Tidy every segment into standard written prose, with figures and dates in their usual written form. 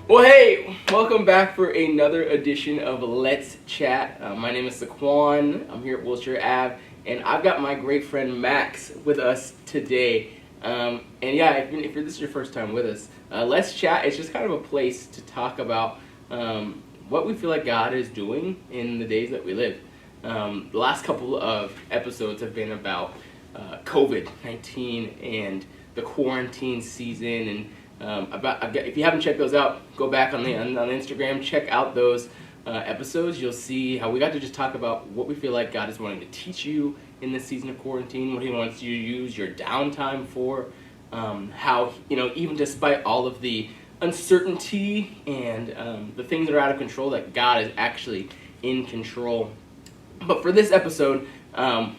Well, hey, welcome back for another edition of Let's Chat. My name is Saquon. I'm here at Wilshire Ave, and I've got my great friend Max with us today. And yeah, if this is your first time with us, Let's Chat is just kind of a place to talk about what we feel like God is doing in the days that we live. The last couple of episodes have been about COVID-19 and the quarantine season, and if you haven't checked those out, go back on Instagram, check out those episodes. You'll see how we got to just talk about what we feel like God is wanting to teach you in this season of quarantine, what He wants you to use your downtime for, how, even despite all of the uncertainty and the things that are out of control, that God is actually in control. But for this episode,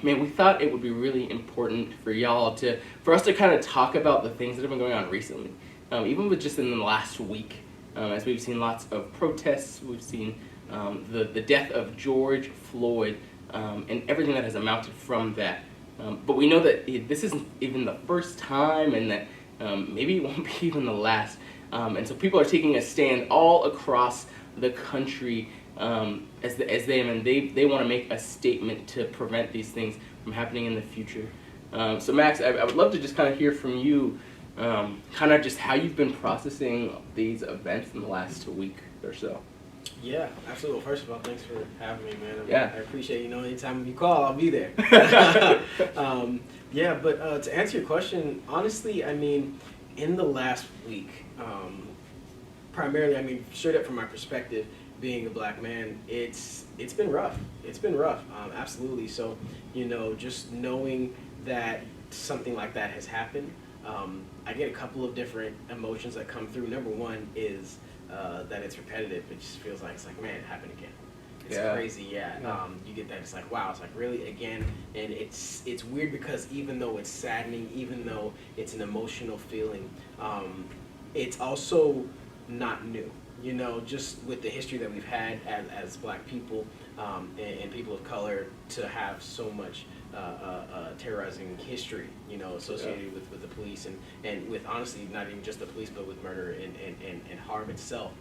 we thought it would be really important for us to kind of talk about the things that have been going on recently. Even with just in the last week, as we've seen lots of protests, we've seen the death of George Floyd, and everything that has amounted from that. But we know that this isn't even the first time, and that maybe it won't be even the last. And so people are taking a stand all across the country as they want to make a statement to prevent these things from happening in the future. So Max, I would love to just kind of hear from you, kind of just how you've been processing these events in the last week or so. Yeah, absolutely. First of all, thanks for having me, man. Yeah. I appreciate, anytime you call, I'll be there. But to answer your question, honestly, in the last week, primarily, straight up from my perspective, being a black man, it's been rough. It's been rough, absolutely. So, just knowing that something like that has happened, I get a couple of different emotions that come through. Number one is that it's repetitive. It just feels like, man, it happened again. It's crazy, yeah. You get that, it's like, wow, it's like, really, again? And it's weird because even though it's saddening, even though it's an emotional feeling, it's also not new. Just with the history that we've had as black people and people of color, to have so much terrorizing history, associated with the police and with, honestly, not even just the police, but with murder and harm itself.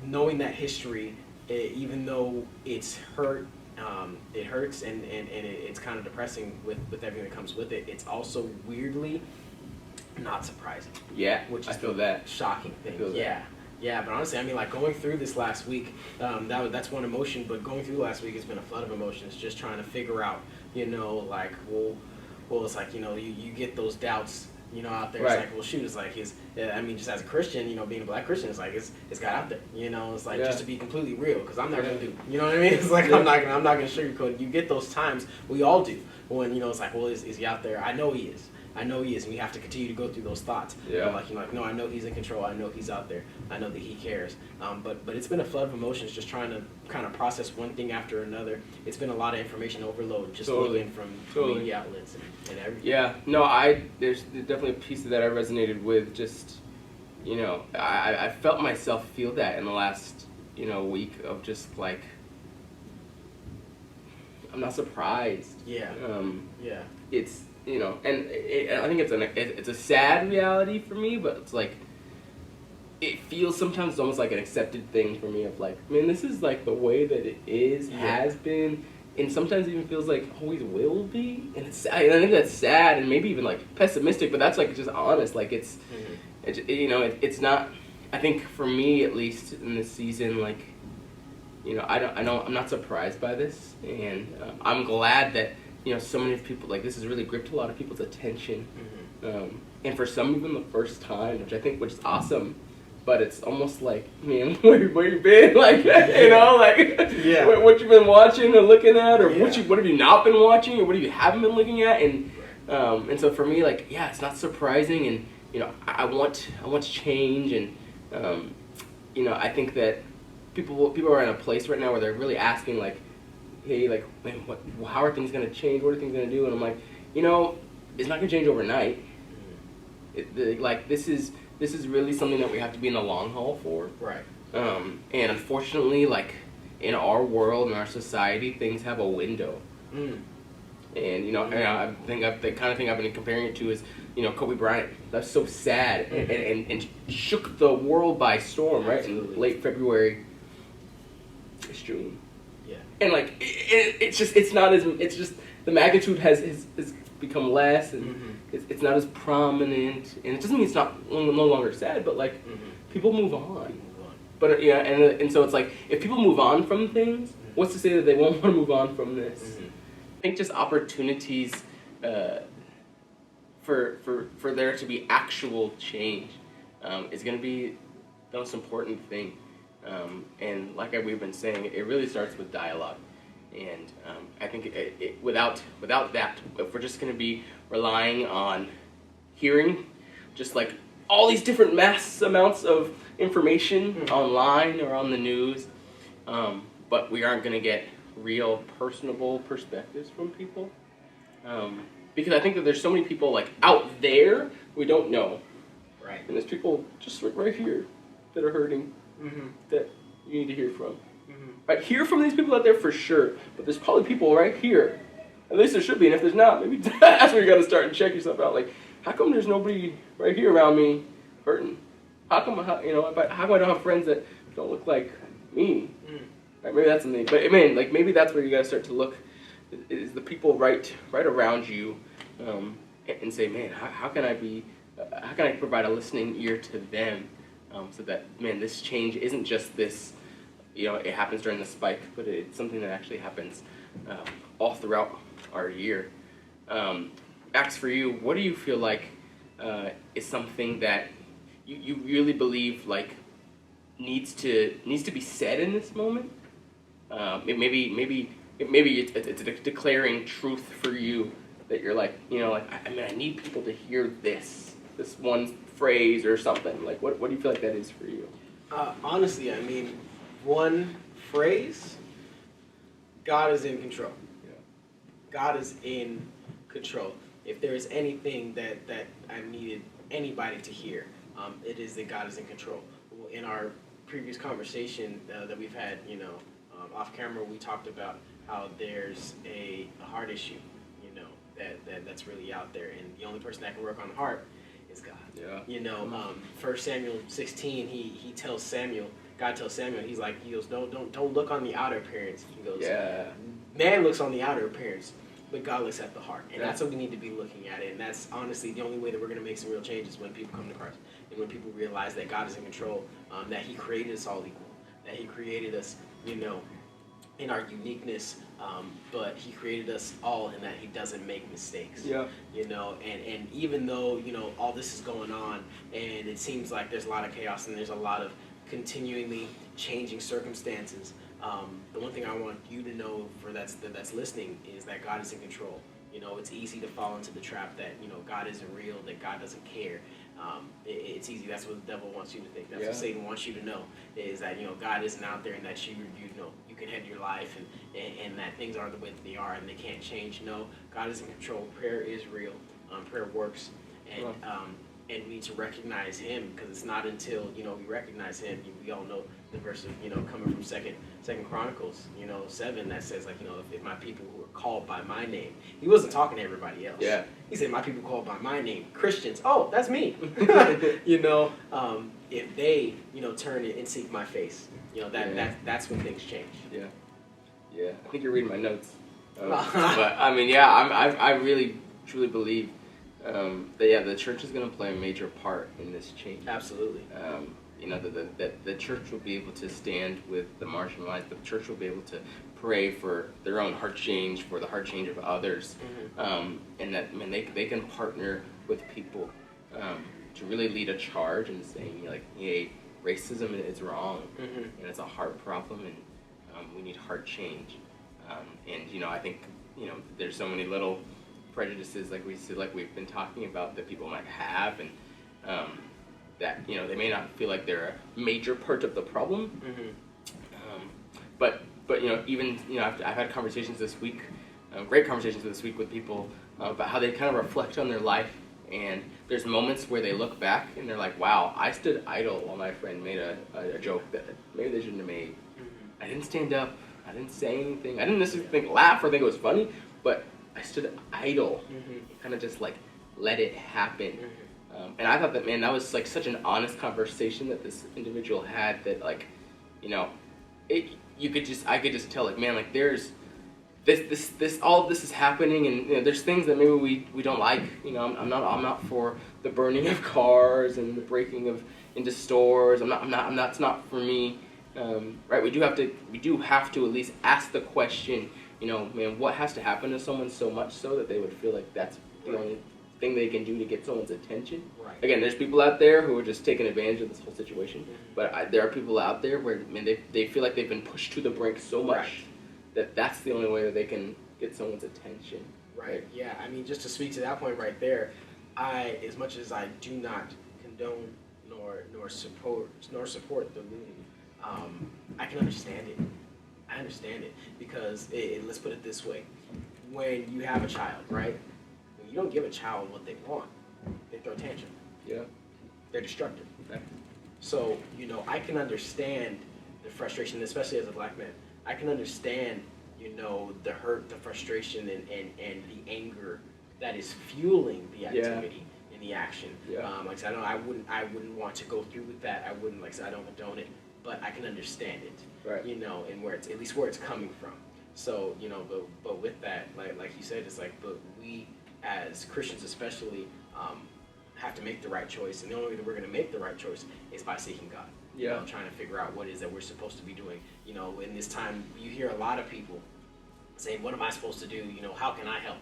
Knowing that history, even though it's hurt, it hurts and it's kind of depressing with everything that comes with it, it's also weirdly not surprising. Yeah, which is I feel that shocking thing. Yeah. Yeah, but honestly, going through this last week, that's one emotion, but going through last week has been a flood of emotions, just trying to figure out, it's like, you get those doubts, out there. Right. It's like, well, shoot, it's like just as a Christian, being a black Christian, it's like, it's got out there, it's like, just to be completely real, because I'm not going to do, It's like, I'm not going to sugarcoat it. You get those times, we all do, when, it's like, well, is he out there? I know he is, and we have to continue to go through those thoughts. Yeah. No, I know he's in control. I know he's out there. I know that he cares. But it's been a flood of emotions, just trying to kind of process one thing after another. It's been a lot of information overload, just looking from media outlets and everything. Yeah, no, there's definitely a piece of that I resonated with. Just, I felt myself feel that in the last, week of just like, I'm not surprised. Yeah. It's, I think it's a sad reality for me, but it's like, it feels sometimes almost like an accepted thing for me of like, this is like the way that it is, has been, and sometimes even feels like always will be, and it's sad. I think that's sad and maybe even like pessimistic, but that's like just honest. Like it's not. I think for me at least in this season, like, I'm not surprised by this, and I'm glad that so many people, like, this has really gripped a lot of people's attention, and for some even the first time, which is awesome. But it's almost like, man, where you been? Like, what you've been watching or looking at, or what have you not been watching, or what have you haven't been looking at, and so for me, like, it's not surprising, and I want change, and I think that people are in a place right now where they're really asking, like, hey, like, man, how are things gonna change? What are things gonna do? And I'm like, it's not gonna change overnight. This is really something that we have to be in the long haul for. Right. And unfortunately, like, in our world, in our society, things have a window. And, I think the kind of thing I've been comparing it to is Kobe Bryant. That's so sad and shook the world by storm, right? Absolutely. In late February. It's June. Yeah. And like it's just the magnitude has become less, and it's not as prominent, and it doesn't mean it's no longer sad, but like people move on. But and so it's like if people move on from things, what's to say that they won't want to move on from this? I think just opportunities for there to be actual change is going to be the most important thing. And like we've been saying, it really starts with dialogue. And I think without that, if we're just going to be relying on hearing just like all these different mass amounts of information online or on the news, but we aren't going to get real personable perspectives from people. Because I think that there's so many people like out there we don't know. Right. And there's people just right here that are hurting that you need to hear from. Right, hear from these people out there for sure, but there's probably people right here. At least there should be, and if there's not, maybe that's where you got to start and check yourself out. Like, how come there's nobody right here around me hurting? How come I don't have friends that don't look like me? Right, maybe that's something. But I mean, like maybe that's where you got to start to look. Is the people right around you, and say, man, how can I provide a listening ear to them, so that this change isn't just this. It happens during the spike, but it's something that actually happens all throughout our year. Max, for you, what do you feel like is something that you really believe like needs to be said in this moment? Maybe it's a declaring truth for you that you're like, I need people to hear this one phrase or something. Like, what do you feel like that is for you? Honestly, I mean, one phrase, God is in control. Yeah. God is in control. If there is anything that I needed anybody to hear, it is that God is in control. In our previous conversation that we've had, off camera, we talked about how there's a heart issue, that's really out there, and the only person that can work on the heart is God. Yeah. 1 Samuel 16, he tells Samuel. God tells Samuel, he goes, don't look on the outer appearance. He goes, man looks on the outer appearance, but God looks at the heart. And that's what we need to be looking at. And that's honestly the only way that we're going to make some real changes when people come to Christ. And when people realize that God is in control, that he created us all equal, that he created us, in our uniqueness, but he created us all in that he doesn't make mistakes. Yeah. And even though, all this is going on and it seems like there's a lot of chaos and there's a lot of continually changing circumstances, the one thing I want you to know that's listening is that God is in control. It's easy to fall into the trap that, God isn't real, that God doesn't care. It's easy. That's what the devil wants you to think. That's what Satan wants you to know, is that, God isn't out there and that you can head your life and that things are the way that they are and they can't change. No, God is in control. Prayer is real. Prayer works. And we need to recognize him, because it's not until, we recognize him. We all know the verse of, coming from Second Chronicles, 7, that says, like, if my people who are called by my name. He wasn't talking to everybody else. Yeah. He said, my people called by my name, Christians. Oh, that's me. If they, turn and seek my face, that's when things change. Yeah. Yeah. I think you're reading my notes. But I mean, I really truly believe that the church is going to play a major part in this change. Absolutely. The church will be able to stand with the marginalized. The church will be able to pray for their own heart change, for the heart change of others, and that they can partner with people to really lead a charge and saying, like, hey, racism is wrong, and it's a heart problem, and we need heart change. And I think there's so many little prejudices like we've been talking about that people might have, and that they may not feel like they're a major part of the problem, but even I've had conversations this week, great conversations this week with people about how they kind of reflect on their life, and there's moments where they look back and they're like, wow, I stood idle while my friend made a joke that maybe they shouldn't have made. I didn't stand up, I didn't say anything, I didn't necessarily laugh or think it was funny, but I stood idle, kind of just like let it happen. And I thought that, man, that was like such an honest conversation that this individual had, that like, you know, I could just tell, like, man, like there's this all of this is happening, and you know, there's things that maybe we don't like. You know, I'm not for the burning of cars and the breaking of into stores. I'm not. It's not for me. Right? We do have to at least ask the question. You know, man, what has to happen to someone so much so that they would feel like that's the only thing they can do to get someone's attention? Right. Again, there's people out there who are just taking advantage of this whole situation, but there are people out there where, man, they feel like they've been pushed to the brink so much that that's the only way that they can get someone's attention. Right. Yeah. I mean, just to speak to that point right there, as much as I do not condone nor support the looting, I can understand it. I understand it because let's put it this way: when you have a child, right? When you don't give a child what they want, they throw a tantrum. Yeah. They're destructive. Okay. So, you know, I can understand the frustration, especially as a black man. I can understand, you know, the hurt, the frustration, and the anger that is fueling the activity and the action. Yeah. Like I said, I wouldn't want to go through with that. I wouldn't, like I said, I don't condone it, but I can understand it. Right. You know, and where it's at least where it's coming from. So, you know, but with that, like you said, it's like, but we as Christians especially have to make the right choice, and the only way that we're going to make the right choice is by seeking God. Yeah. You know, trying to figure out what it is that we're supposed to be doing. You know, in this time, you hear a lot of people saying, "What am I supposed to do? You know, how can I help?"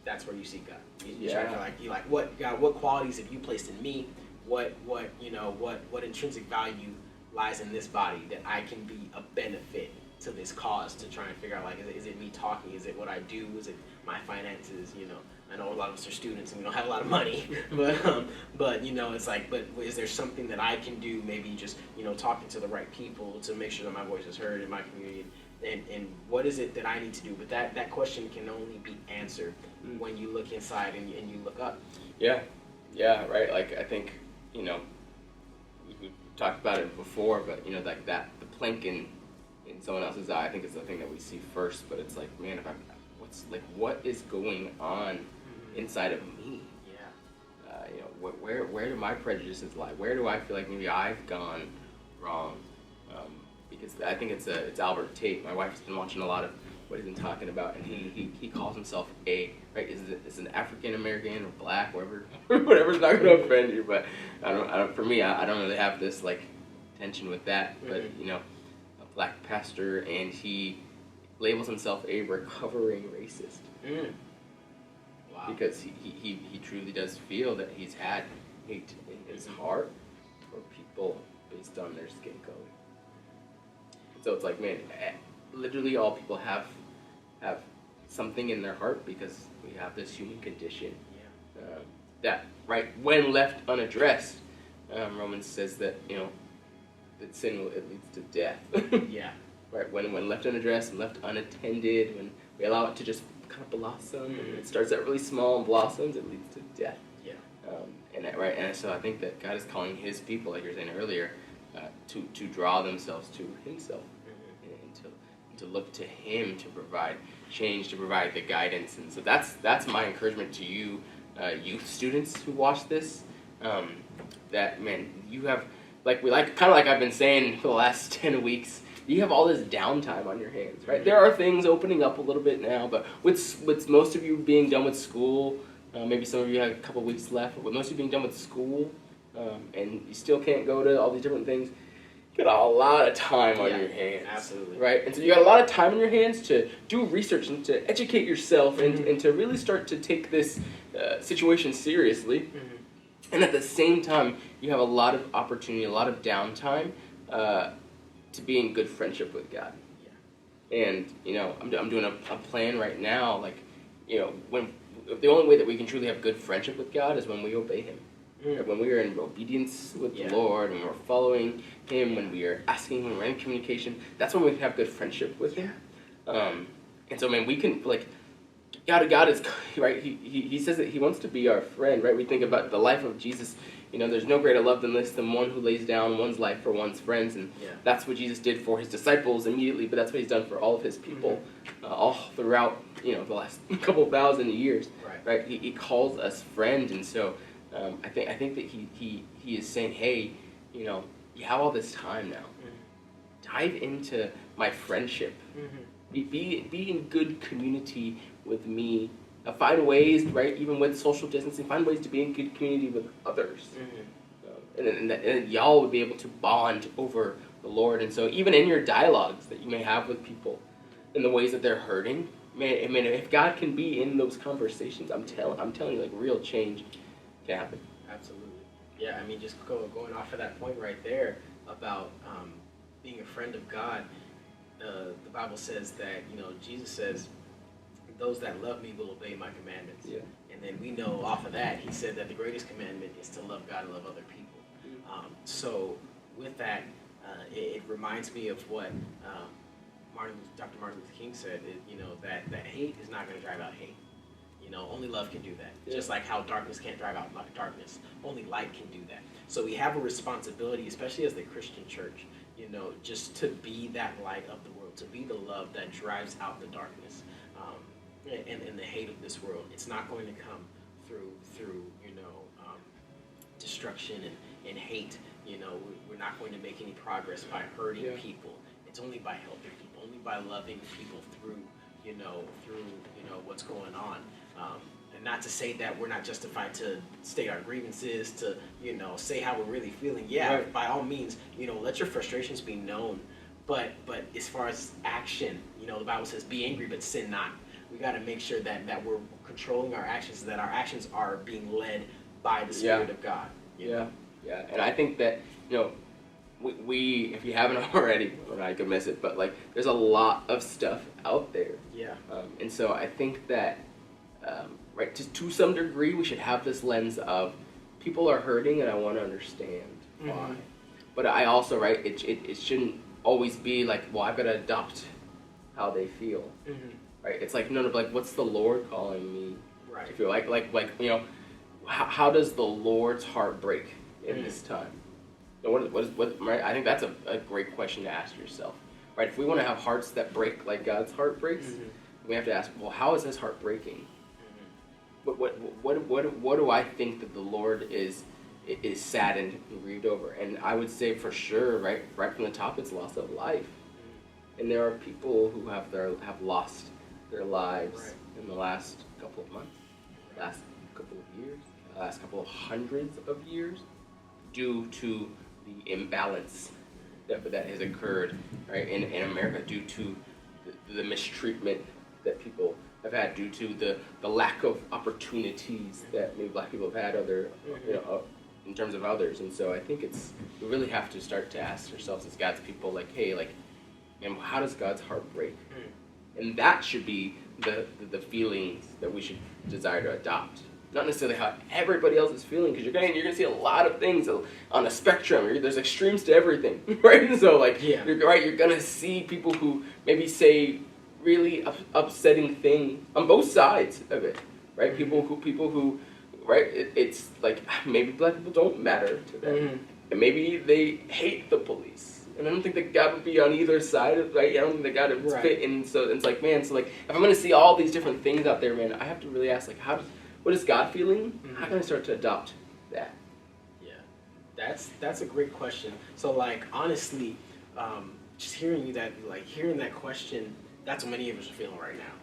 That's where you seek God. You try to you're like, what God? What qualities have you placed in me? What intrinsic value lies in this body that I can be a benefit to this cause, to try and figure out, like, is it me talking? Is it what I do? Is it my finances? You know, I know a lot of us are students and we don't have a lot of money, but you know, it's like, but is there something that I can do? Maybe just, you know, talking to the right people to make sure that my voice is heard in my community, and what is it that I need to do? But that question can only be answered when you look inside and you look up. Yeah, right. Like, I think, you know, we talked about it before, but you know, like that, the plank in someone else's eye, I think is the thing that we see first. But it's like, man, what is going on inside of me? Yeah. You know, where do my prejudices lie? Where do I feel like maybe I've gone wrong? Because I think it's Albert Tate. My wife's been watching a lot of what he's been talking about, and he calls himself is an African American or black, whatever's not going to offend you. But I don't. For me, I don't really have this like tension with that. But you know, a black pastor, and he labels himself a recovering racist. Wow. Because he truly does feel that he's had hate in his heart for people based on their skin color. So it's like, man, literally all people have something in their heart because we have this human condition. That, right, when left unaddressed, Romans says that, you know, that sin it leads to death. Yeah. Right, when left unaddressed and left unattended, when we allow it to just kind of blossom, and it starts out really small and blossoms, it leads to death. Yeah. And so I think that God is calling His people, like you were saying earlier, to draw themselves to Himself, and to look to Him to provide change, to provide the guidance. And so that's my encouragement to you, youth students who watch this. That, man, you have kind of like I've been saying for the last 10 weeks. You have all this downtime on your hands, right? There are things opening up a little bit now, but with most of you being done with school, maybe some of you have a couple weeks left, but with most of you being done with school, and you still can't go to all these different things, you got a lot of time on your hands. Absolutely. Right? And so you got a lot of time on your hands to do research and to educate yourself and to really start to take this situation seriously. And at the same time, you have a lot of opportunity, a lot of downtime, to be in good friendship with God. Yeah. And, you know, I'm doing a plan right now, like, you know, when the only way that we can truly have good friendship with God is when we obey Him. Like when we are in obedience with the Lord, when we're following Him, when we are asking Him, when we're in communication, that's when we can have good friendship with Him. And so, man, we can, like, God is, right, he says that he wants to be our friend, right? We think about the life of Jesus. There's no greater love than this, than one who lays down one's life for one's friends. And that's what Jesus did for his disciples immediately, but that's what he's done for all of his people all throughout, the last couple thousand years, right? He calls us friend. And so I think that he is saying, hey, you have all this time now. Dive into my friendship. Be in good community with me. Find ways, right, even with social distancing, find ways to be in good community with others. And y'all would be able to bond over the Lord. And so even in your dialogues that you may have with people, in the ways that they're hurting, man, if God can be in those conversations, I'm telling you, like, real change can happen. Absolutely. Yeah, just going off of that point right there about being a friend of God, the Bible says that, Jesus says, those that love me will obey my commandments. Yeah. And then we know off of that, he said that the greatest commandment is to love God and love other people. So with that, it reminds me of what Dr. Martin Luther King said, that hate is not going to drive out hate. Only love can do that. Yeah. Just like how darkness can't drive out darkness, only light can do that. So we have a responsibility, especially as the Christian church, just to be that light of the world, to be the love that drives out the darkness. And the hate of this world. It's not going to come through destruction and hate. We're not going to make any progress by hurting people. It's only by helping people, only by loving people through what's going on. And not to say that we're not justified to state our grievances, to say how we're really feeling. Yeah, right. By all means, let your frustrations be known. But as far as action, the Bible says, "Be angry, but sin not." We got to make sure that we're controlling our actions, that our actions are being led by the Spirit of God. Yeah. And I think that, we if you haven't already, or I could miss it, but like there's a lot of stuff out there. Yeah. And so I think that, right, to some degree, we should have this lens of people are hurting and I want to understand why. But I also, right, it shouldn't always be like, well, I've got to adopt how they feel. Right? It's like, no, like, what's the Lord calling me to feel? Like, how does the Lord's heart break in this time? What, right? I think that's a great question to ask yourself, right? If we want to have hearts that break like God's heart breaks, we have to ask, well, how is his heart breaking? What do I think that the Lord is saddened and grieved over? And I would say for sure, right from the top, it's loss of life. And there are people who have lost their lives in the last couple of months, last couple of years, last couple of hundreds of years, due to the imbalance that has occurred, right, in America, due to the mistreatment that people have had, due to the lack of opportunities that maybe black people have had in terms of others. And so I think we really have to start to ask ourselves as God's people, like, hey, like, and how does God's heart break? And that should be the feelings that we should desire to adopt. Not necessarily how everybody else is feeling, because you're gonna see a lot of things on a spectrum. There's extremes to everything, right? So you're gonna see people who maybe say really upsetting things on both sides of it, right? People who, right? It's like maybe black people don't matter to them, and maybe they hate the police. And I don't think that God would be on either side of, right? I don't think that God would fit in. So it's like, man, so like, if I'm going to see all these different things out there, man, I have to really ask, like, what is God feeling? How can I start to adopt that? Yeah, that's a great question. So like, honestly, just hearing that question, that's what many of us are feeling right now.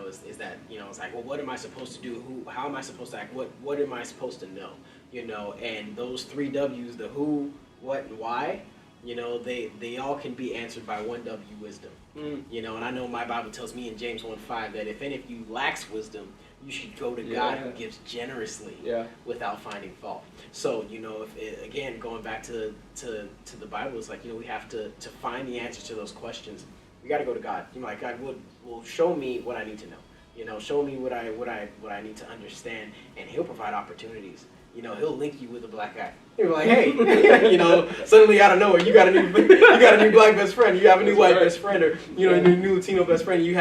Is that, it's like, well, what am I supposed to do? How am I supposed to act? What am I supposed to know? And those 3 W's, the who, what, and why, they all can be answered by 1 W, wisdom. And I know my Bible tells me in James 1:5 that if any of you lacks wisdom, you should go to God who gives generously without finding fault. So, if again, going back to the Bible, it's like, we have to find the answer to those questions. We got to go to God. Like, God will show me what I need to know. Show me what I need to understand, and He'll provide opportunities. he'll link you with a black guy. You're like, hey, suddenly out of nowhere, you got a new black best friend, you have a new white best friend, or a new Latino best friend. You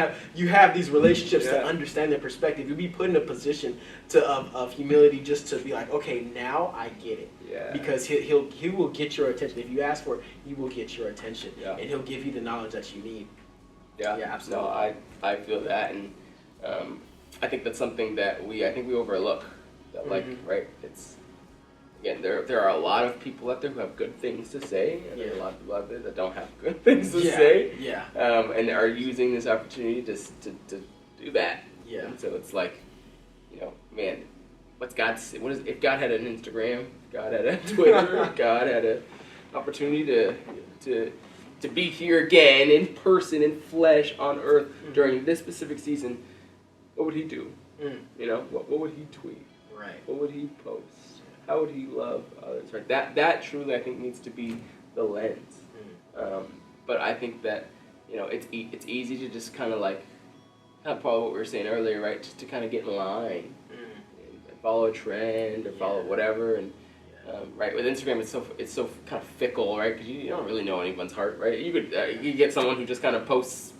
have these relationships to understand their perspective. You'll be put in a position of humility, just to be like, okay, now I get it. Yeah. Because he will get your attention. If you ask for it, he will get your attention, and he'll give you the knowledge that you need. Yeah, absolutely. No, I feel that, and I think that's something that we overlook. That right? It's again, there are a lot of people out there who have good things to say, and there are a lot of people out there that don't have good things to say. Yeah. And are using this opportunity to do that. Yeah. And so it's like, man, what's God say? If God had an Instagram, God had a Twitter, God had an opportunity to be here again in person, in flesh, on earth during this specific season, what would he do? What would he tweet? Right. What would he post? How would he love others? Right. That truly, I think, needs to be the lens. But I think that it's easy to just kind of probably what we were saying earlier, right? Just to kind of get in line and follow a trend or follow whatever, and right, with Instagram, it's so kind of fickle, right? Because you don't really know anyone's heart, right? You could get someone who just kind of posts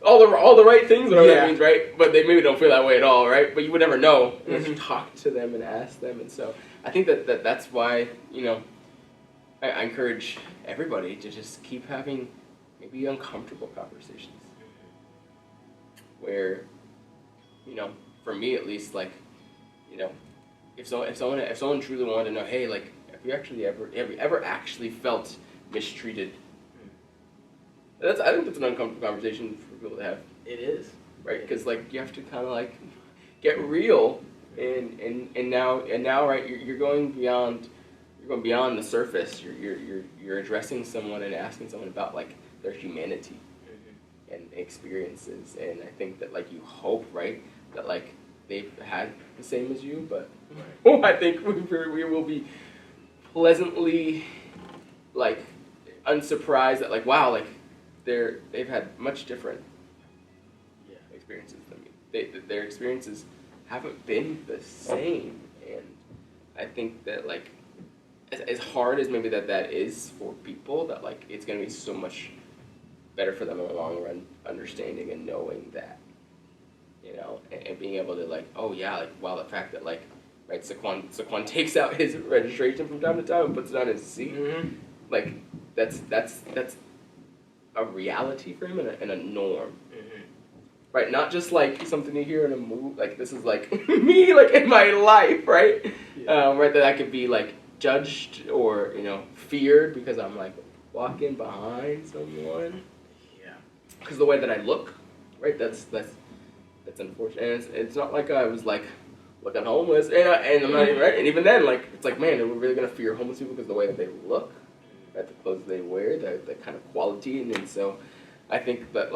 all the right things, whatever that means, right? But they maybe don't feel that way at all, right? But you would never know unless you talk to them and ask them. And so I think that's why I encourage everybody to just keep having maybe uncomfortable conversations, where for me at least, if someone truly wanted to know, hey, have you ever actually felt mistreated? I think that's an uncomfortable conversation for people to have. It is, right? Because you have to kind of get real, and now right, you're going beyond the surface. You're addressing someone and asking someone about their humanity and experiences, and I think that you hope, right, that they've had the same as you, but I think we will be pleasantly unsurprised that wow, they've had much different experiences than me. Their experiences haven't been the same, and I think that as hard as maybe that is for people, that it's going to be so much better for them in the long run, understanding and knowing that, and being able to oh yeah, wow, the fact that right, Saquon takes out his registration from time to time and puts it on his seat, that's a reality for him and a norm, right? Not just something you hear in a movie. This is me, in my life, right? Right, that I could be judged or feared because I'm walking behind someone. Yeah. Because the way that I look, right? That's unfortunate. And it's not like I was looking homeless, and I'm not even right. And even then, it's man, are we really gonna fear homeless people because of the way that they look? Right, the clothes they wear, the kind of quality, and so I think that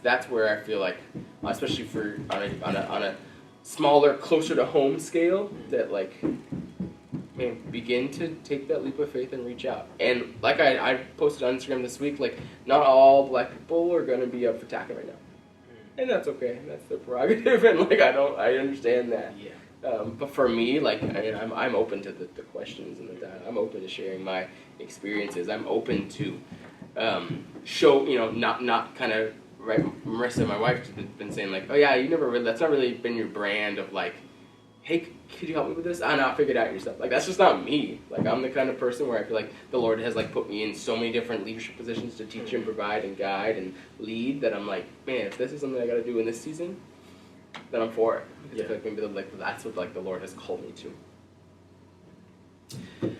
that's where I feel especially for on a smaller, closer to home scale, that man, begin to take that leap of faith and reach out. And I posted on Instagram this week, not all black people are gonna be up for tacking right now, and that's okay. That's their prerogative, and I understand that. Yeah. But for me, I'm open to the questions and the dialogue. I'm open to sharing my experiences. I'm open to show, not kind of, right, Marissa, my wife, has been saying oh yeah, that's not really been your brand of hey, could you help me with this? I know, I'll figure it out yourself. That's just not me. I'm the kind of person where I feel the Lord has put me in so many different leadership positions to teach and provide and guide and lead, that I'm man, if this is something I got to do in this season, then I'm for it. Because I feel maybe that's what the Lord has called me to.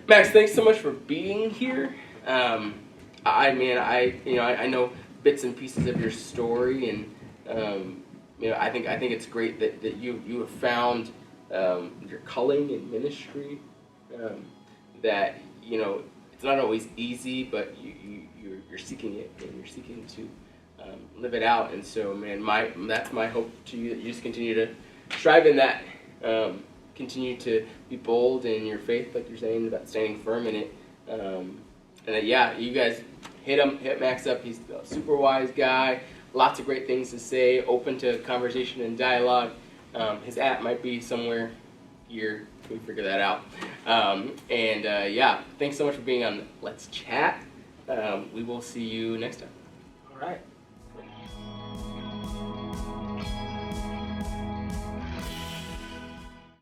Max, thanks so much for being here. I know bits and pieces of your story, and I think it's great that you have found your calling in ministry. That it's not always easy, but you're seeking it, and you're seeking to live it out. And so, man, that's my hope to you, that you just continue to strive in that, continue to be bold in your faith, like you're saying, about standing firm in it, and that, you guys hit Max up. He's a super wise guy, lots of great things to say, open to conversation and dialogue. His app might be somewhere here we figure that out. Yeah, thanks so much for being on Let's Chat. We will see you next time. All right.